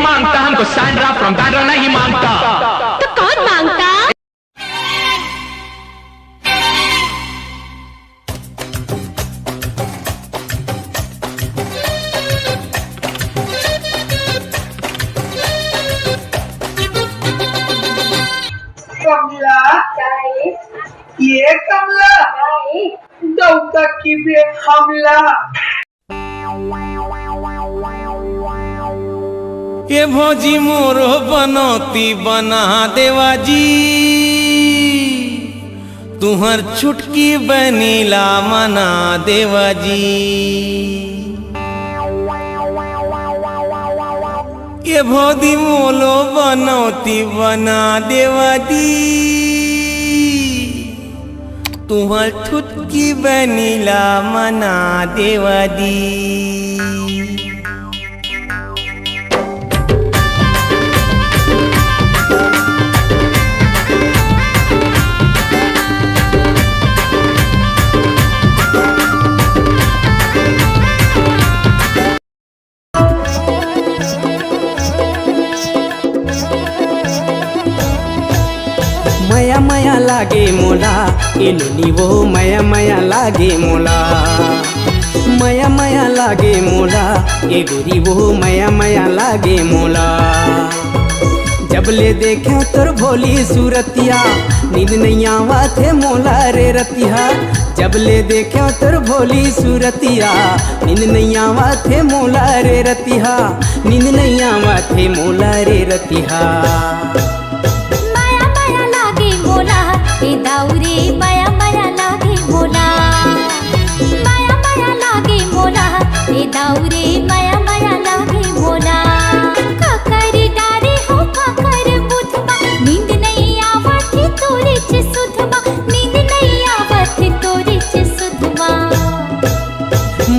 मांगता, हमको Sandra from Bandra नहीं मांगता। तो कौन मांगता? कमला ये कमला दौता की बे हमला। ये भौजी मोरो बनौती बना देवाजी, तुहर छुटकी बनीला मना देवाजी। ये भौजी मोलो बनौती बना देवाजी, तुहर छुटकी बनीला मना देवाजी। मया मया लागे मोला एनुनी वो मया मया लागे मोला, मया मया लागे मोला ए गोरी वो मया मया लागे मोला। जब ले देखा तोर भोली सूरतिया नींद नहीं आवा थे मोला रे रतिया। जब ले देखा तोर भोली सूरतिया नींद नहीं आवा थे मोला रे रतिया, नींद नहीं आवा थे मोला रे रतिया। ए दाऊरे माया माया लागे मोला, माया माया लागे मोला, ए दाऊरे माया माया लागे मोला। काकर डारे हो काकर बुधबा, नींद नहीं आवत तोरे चे सुधबा, नींद नहीं आवत तोरे चे सुधबा।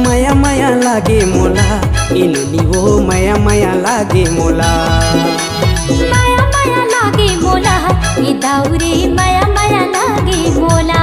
माया माया लागे मोला एनुनी वो माया माया लागे मोला, माया माया लागे मोला, ए दाऊरे माया माया लागे मोला।